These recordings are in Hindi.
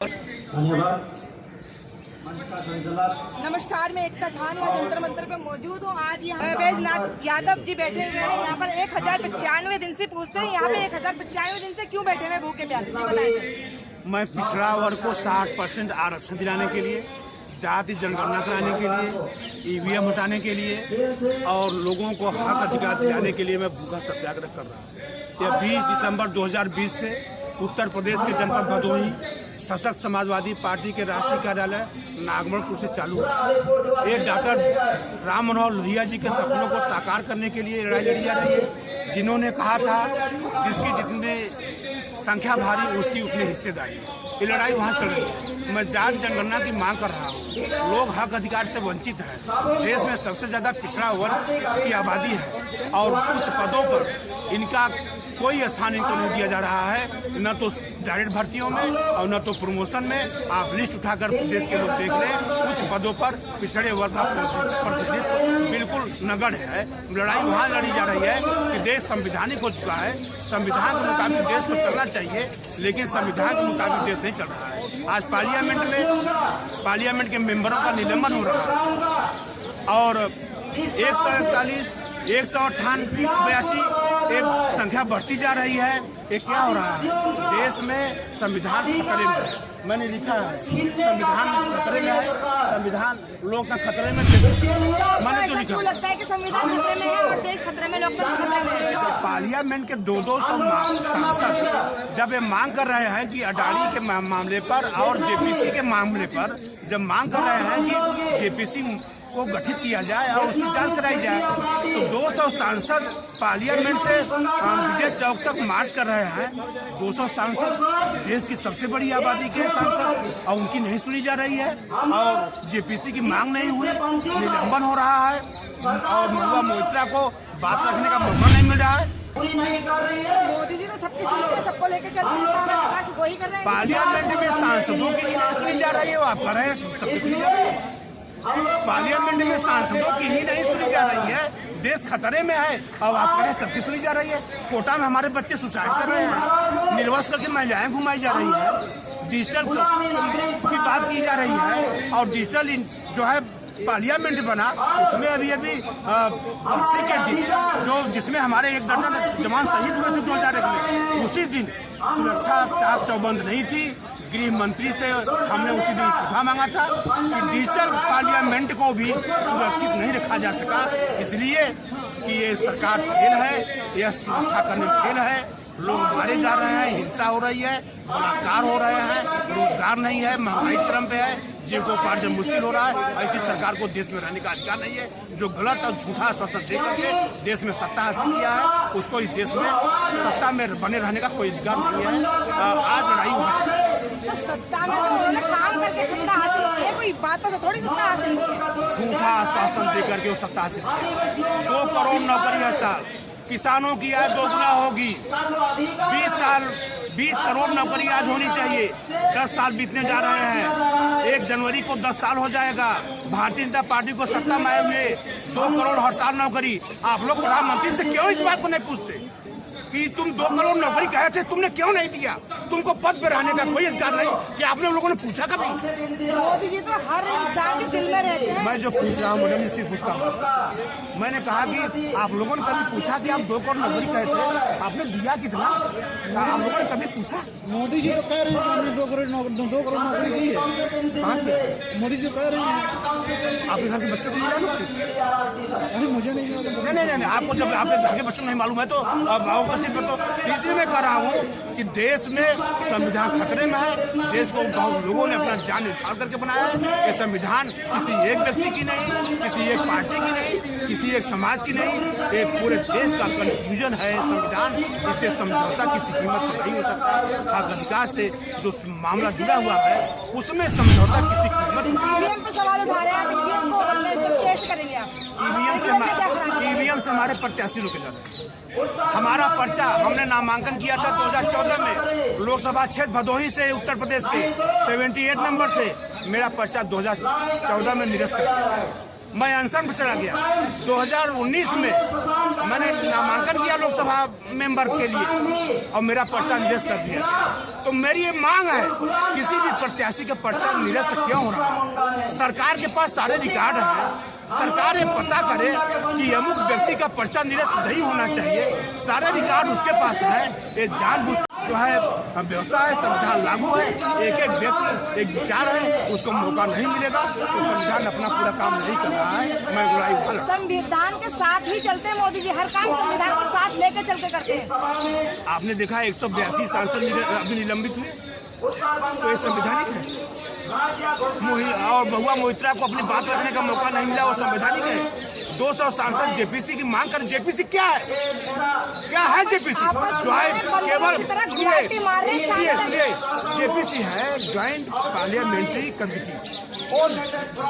धन्यवाद। नमस्कार, मैं एकता खान यहाँ जंतर मंतर पे मौजूद हूँ। आज यहाँ बैजनाथ यादव जी बैठे हुए हैं। यहाँ पर 1095 दिन से पूछते हैं, यहाँ पे 1095 दिन से क्यों बैठे हुए भूखे प्यासे? जी बताइए। मैं पिछड़ा वर्ग को 60% आरक्षण दिलाने के लिए, जाति जनगणना कराने के लिए, ईवीएम हटाने के लिए और लोगों को हक अधिकार दिलाने के लिए मैं भूखा सत्याग्रह कर रहा हूँ। यह 20 दिसंबर 2020 से उत्तर प्रदेश के जनपद भदोही सशक्त समाजवादी पार्टी के राष्ट्रीय कार्यालय नागमणपुर से चालू है। ये डॉक्टर राम मनोहर लोहिया जी के सपनों को साकार करने के लिए लड़ाई लड़ी जा रही है। जिन्होंने कहा था जिसकी जितने संख्या भारी उसकी उतनी हिस्सेदारी। ये लड़ाई वहाँ चल रही है। मैं जाति जनगणना की मांग कर रहा हूँ। लोग हक अधिकार से वंचित हैं। देश में सबसे ज़्यादा पिछड़ा वर्ग की आबादी है और कुछ पदों पर इनका कोई स्थान इनको नहीं दिया जा रहा है, न तो डायरेक्ट भर्तियों में और न तो प्रमोशन में। आप लिस्ट उठाकर देश के लोग देख लें, कुछ पदों पर पिछड़े वर्ग का प्रतिनिधित्व बिल्कुल नगण्य है। लड़ाई वहाँ लड़ी जा रही है कि देश संवैधानिक हो चुका है। संविधान के मुताबिक देश को चलना चाहिए, लेकिन संविधान के मुताबिक देश नहीं चल रहा है। आज पार्लियामेंट के मेंबरों का निलंबन हो रहा है और 141, 198 एक संख्या बढ़ती जा रही है। ये क्या हो रहा है? देश में संविधान खतरे में है। मैंने लिखा है संविधान खतरे में है, संविधान लोग का खतरे में। मैंने जो लिखा लगता है कि संविधान खतरे में है और देश खतरे में, लोकतंत्र खतरे में है। पार्लियामेंट के 200 सांसद जब ये मांग कर रहे हैं कि अडानी के मामले पर और जेपीसी के मामले पर जब मांग कर रहे हैं कि जेपीसी को गठित किया जाए और उसकी जांच कराई जाए, तो 200 सांसद पार्लियामेंट से विजय चौक तक मार्च कर रहे हैं। 200 सांसद देश की सबसे बड़ी आबादी के सांसद, और उनकी नहीं सुनी जा रही है और जेपीसी की मांग नहीं हुई, निलंबन हो रहा है और महुआ मोइत्रा को बात रखने का मौका नहीं मिल रहा है। मोदी जी तो सबकी सुनते हैं, सबको लेके चलते हैं, सारा विकास वही कर रहे हैं। पार्लियामेंट में सांसदों की ही नहीं सुनी जा रही है, वो आप कर रहे हैं, सबकी सुनी जा रही है। पार्लियामेंट में सांसदों की ही नहीं सुनी जा रही है। देश खतरे में है और आप करें सबकी सुनी जा रही है। कोटा में हमारे बच्चे सुसाइड कर रहे हैं, निर्वस्त्र करके महिलाएं घुमाई जा रही है, डिजिटल की बात की जा रही है और डिजिटल जो है पार्लियामेंट बना उसमें अभी बरसी के दिन जो जिसमें हमारे 1 दर्जन जवान शहीद हुए थे 2001 में, उसी दिन सुरक्षा चाक चौबंद नहीं थी। गृह मंत्री से हमने उसी दिन इस्तीफा मांगा था कि डिजिटल पार्लियामेंट को भी सुरक्षित नहीं रखा जा सका, इसलिए कि ये सरकार फेल है, यह सुरक्षा करने में फेल है। लोग मारे जा रहे हैं, हिंसा हो रही है, बलात्कार हो रहे हैं, रोजगार नहीं है, महंगाई चरम पे है, जीविकोपार्जन मुश्किल हो रहा है। ऐसी सरकार को देश में रहने का अधिकार नहीं है। जो गलत और झूठा आश्वासन दे करके देश में सत्ता हासिल किया है, उसको इस देश में सत्ता में बने रहने का कोई अधिकार नहीं है। आज लड़ाई वहाँ तो सत्ता में तो उन्होंने काम करके सत्ता हासिल की है, कोई बातों से थोड़ी सत्ता हासिल की है। झूठा आश्वासन दे करके वो सत्ता हासिल किया। 2 करोड़ नौकरी हर साल, किसानों की आय 2 गुना होगी। 20 करोड़ नौकरी आज होनी चाहिए। 10 साल बीतने जा रहे हैं, 1 जनवरी को 10 साल हो जाएगा। भारतीय जनता पार्टी को सत्ता में आए हुए 2 करोड़ हर साल नौकरी। आप लोग प्रधानमंत्री से क्यों इस बात को नहीं पूछते कि तुम 2 करोड़ नौकरी कहे थे, तुमने क्यों नहीं दिया? तुमको पद पे रहने का कोई अधिकार नहीं कि आपने लोगों ने पूछा कभी? मोदी जी तो हर इंसान के दिल में रहते हैं। मैं जो पूछ रहा हूँ मुझे सिर्फ पूछता हूँ। मैंने कहा कि आप लोगों ने कभी पूछा कि आप 2 करोड़ नौकरी कहे थे, आपने दिया कितना? आप लोगों ने कभी पूछा? मोदी जी तो कह रहे हैं कि हमने 2 करोड़ नौकरी दी है। कहाँ से? मोदी जी कह रहे हैं। आपके घर के बच्चे को नहीं मालूम? अरे मुझे नहीं मालूम। नहीं, आपको जब आपके घर के बच्चों को नहीं मालूम है तो अब इसलिए मैं कह रहा हूँ कि देश में संविधान खतरे में है। देश को बहुत लोगों ने अपना जान न्यौछावर करके बनाया है। ये संविधान किसी एक व्यक्ति की नहीं, किसी एक पार्टी की नहीं, किसी एक समाज की नहीं, ये पूरे देश का कंफ्यूजन है संविधान। इससे समझौता किसी कीमत पर नहीं हो सकता। हक अधिकार से जो मामला जुड़ा हुआ है उसमें समझौता किसी कीमत पर सवाल उठा रहे हैं। ईवीएम को कैसे करेंगे आप? ईवीएम से हमारे प्रत्याशी रोके जा रहे हैं। हमारा पर्चा हमने नामांकन किया था 2014 में लोकसभा क्षेत्र भदोही से, उत्तर प्रदेश के 78 नंबर से मेरा पर्चा 2014 में निरस्त कर दिया। मैं अनशन पर चला गया। 2019 में मैंने नामांकन किया लोकसभा मेंबर के लिए और मेरा पर्चा निरस्त कर दिया। तो मेरी ये मांग है, किसी भी प्रत्याशी का पर्चा निरस्त क्यों हो रहा है? सरकार के पास सारे रिकॉर्ड हैं, सरकार ये पता करे कि अमुक व्यक्ति का पर्चा निरस्त नहीं होना चाहिए, सारे रिकॉर्ड उसके पास है। ये जानबूझ जो है व्यवस्था है, संविधान लागू है, एक एक व्यक्ति एक विचार है, उसको मौका नहीं मिलेगा तो संविधान अपना पूरा काम नहीं कर रहा है। मैं गुलाई संविधान के साथ ही चलते हैं मोदी जी, हर काम संविधान के साथ लेके चलते करते हैं। आपने देखा 182 सांसद अभी निलंबित हुए, तो ये संवैधानिक है। और बहुआ मोहित्रा को अपनी बात रखने का मौका नहीं मिला, वो संवैधानिक है। 200 सांसद जेपीसी की मांग कर, जेपीसी क्या है? क्या है जेपीसी? जो है केवल जेपीसी है ज्वाइंट पार्लियामेंट्री कमेटी, और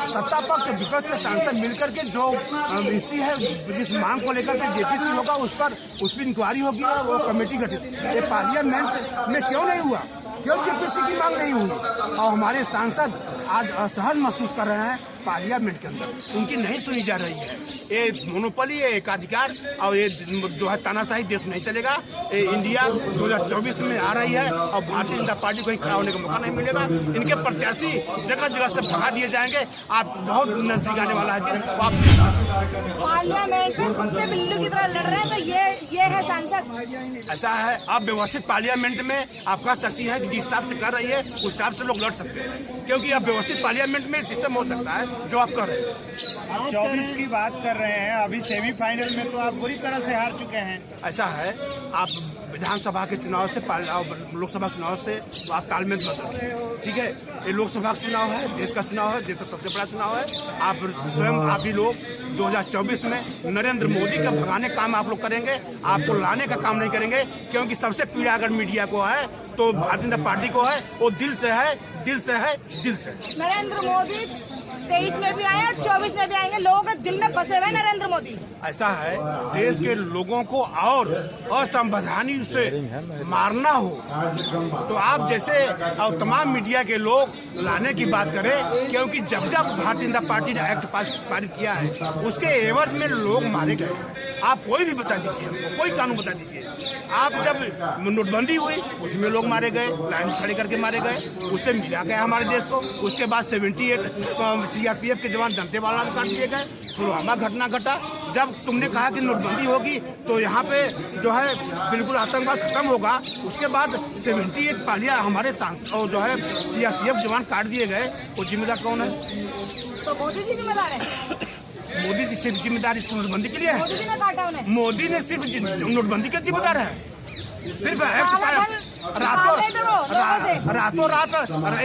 सत्ता पक्ष विपक्ष के सांसद मिलकर के जो स्थिति है, जिस मांग को लेकर के जेपीसी होगा उस पर इंक्वायरी होगी और वो कमेटी गठित। ये पार्लियामेंट में क्यों नहीं हुआ? क्यों जेपीसी की मांग नहीं हुई? और हमारे सांसद आज असहज महसूस कर रहे हैं पार्लियामेंट के अंदर, उनकी नहीं सुनी जा रही है। ये मोनोपोली, ये एकाधिकार और ये जो है तानाशाही देश नहीं चलेगा। ये इंडिया 2024 में आ रही है और भारतीय जनता पार्टी को खड़ा होने का मौका नहीं मिलेगा। इनके प्रत्याशी जगह जगह से भगा दिए जाएंगे। आप बहुत नजदीक आने वाला है दिन, पार्लियामेंट में कुत्ते बिल्ली की तरह लड़ रहे हैं, तो ये है सांसद। ऐसा है, आप व्यवस्थित पार्लियामेंट में आपका शक्ति है कि जिस हिसाब से कर रही है उस हिसाब से लोग लड़ सकते हैं, क्योंकि अब व्यवस्थित पार्लियामेंट में सिस्टम हो सकता है जो आप कर रहे हैं। आप 24 की बात कर रहे हैं, अभी सेमीफाइनल में तो आप बुरी तरह से हार चुके हैं। ऐसा है, आप विधानसभा के चुनाव से लोकसभा चुनाव से आप तालमेल मत रखिए, ठीक है? ये लोकसभा का चुनाव है, देश का चुनाव है, देश का सबसे बड़ा चुनाव है। आप स्वयं आप ही लोग 2024 में नरेंद्र मोदी का भगाने काम आप लोग करेंगे, आपको लाने का काम नहीं करेंगे, क्योंकि सबसे पीड़ा अगर मीडिया को है तो भारतीय जनता पार्टी को है। वो दिल से है, दिल से है, दिल से। नरेंद्र मोदी 23 में भी आए और 24 में भी आएंगे, लोगों के दिल में बसे हुए नरेंद्र मोदी। ऐसा है, देश के लोगों को और असंवैधानिक से मारना हो तो आप जैसे और तमाम मीडिया के लोग लाने की बात करें, क्योंकि जब जब भारतीय जनता पार्टी ने एक्ट पारित किया है उसके एवज में लोग मारे गए। आप कोई भी बता दीजिए हमको, कोई कानून बता दीजिए। आप जब नोटबंदी हुई उसमें लोग मारे गए, लाइन खड़े करके मारे गए, उससे मिला गया हमारे देश को। उसके बाद 78 सीआरपीएफ के जवान दंतेवाड़ा में काट दिए गए, पुलवामा घटना घटा। जब तुमने कहा कि नोटबंदी होगी तो यहाँ पे जो है बिल्कुल आतंकवाद खत्म होगा, उसके बाद 78 पालिया हमारे सांसद जो है सीआरपीएफ जवान काट दिए गए, वो जिम्मेदार कौन है? तो मोदी जी जिम्मेदार है। मोदी जी सिर्फ जिम्मेदार इस नोटबंदी के लिए है? मोदी जी ने काटा उन्हें। मोदी ने सिर्फ नोटबंदी का जिम्मेदार है, सिर्फ रातों रात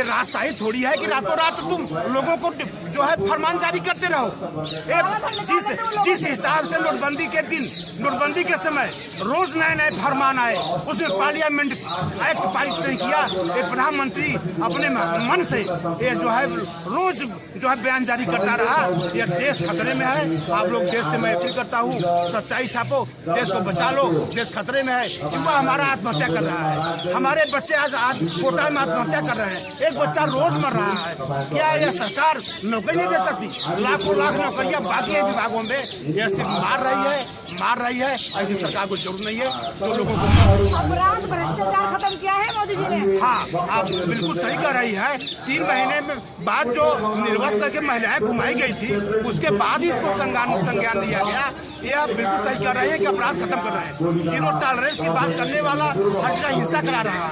राजशाही थोड़ी है कि रातों रात तुम लोगों को जो है फरमान जारी करते रहो। जिस हिसाब से नोटबंदी के दिन, नोटबंदी के समय रोज नए नए फरमान आए, उसमें पार्लियामेंट एक्ट पारित नहीं किया। ये प्रधानमंत्री अपने मन से ये जो है रोज जो है बयान जारी करता रहा। यह देश खतरे में है। आप लोग देश से मैं अपील करता हूँ, सच्चाई छापो, देश को बचा लो, देश खतरे में है। युवा हमारा आत्महत्या कर रहा है, हमारे बच्चे आज कोटा में आत्महत्या कर रहे हैं, एक बच्चा रोज मर रहा है। क्या यह सरकार नौकरी नहीं दे सकती? लाखों लाख नौकरियां बाकी है विभागों में, यह सिर्फ मार रही है। ऐसी सरकार को जरूरत नहीं है। तो लोगों को अपराध भ्रष्टाचार खत्म किया है मोदी जी ने। हाँ, आप बिल्कुल सही कह रही है। 3 महीने में बाद जो निर्वाचन करके महिलाएं घुमाई गई थी, उसके बाद ही इसको संज्ञान दिया गया। ये आप बिल्कुल सही कर रहे हैं कि अपराध खत्म कर रहे हैं। जीरो टॉलरेंस की बात करने वाला हर जगह हिंसा करा रहा है,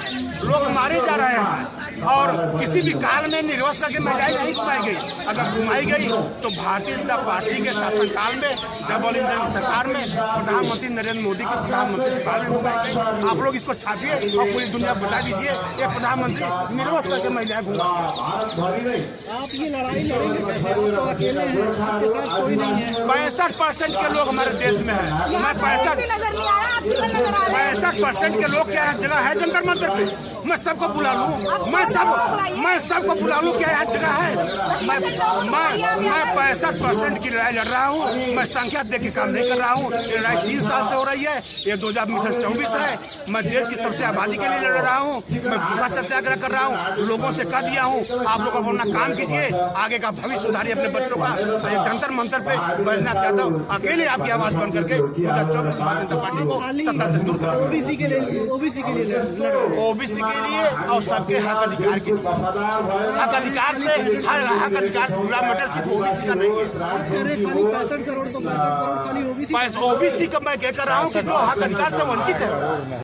लोग मारे जा रहे हैं। और किसी भी काल में निर्वाचन करके महिलाएं नहीं घुमाई गई। अगर घुमाई गई तो भारतीय जनता पार्टी के शासनकाल में, डबल इंजन की सरकार में, प्रधानमंत्री नरेंद्र मोदी के प्रधानमंत्री काल में घुमाई गई। आप लोग इसको छापिए और पूरी दुनिया बता दीजिए ये प्रधानमंत्री निर्वाचन करके महिलाएं घुमाई। आप ये लड़ाई लड़ेंगे कैसे? आप तो अकेले हैं, आपके साथ कोई नहीं है। 65% के लोग हमारे देश में है। मैं 65% के लोग क्या है जगह है जंतर मंतर पे। मैं सबको बुला लूं, मैं सबको बुला लूं, क्या याद जगह है? मैं 65% की लड़ाई लड़ रहा हूँ। मैं संख्या देख के काम नहीं कर रहा हूँ। ये लड़ाई 3 साल से हो रही है। ये 2024 है। मैं देश की सबसे आबादी के लिए लड़ रहा हूँ। मैं भूखा सत्याग्रह कर रहा हूँ। लोगों से कह दिया हूँ, आप लोग अपना काम कीजिए, आगे का भविष्य सुधारिए अपने बच्चों का। ये जंतर मंतर पे बैजनाथ यादव अकेले आपकी आवाज बंद करके 2024 भारतीय जनता पार्टी को सत्ता से दूर करेंगे। ओबीसी के लिए ओबीसी के लिए और सबके हक अधिकार के लिए। हक अधिकार से जुड़ा मैटर सिर्फ ओबीसी का नहीं है। खाली 65 करोड़ तो 65 करोड़ खाली ओबीसी ओबीसी का मैं कह कर रहा हूँ कि जो हक अधिकार से वंचित है।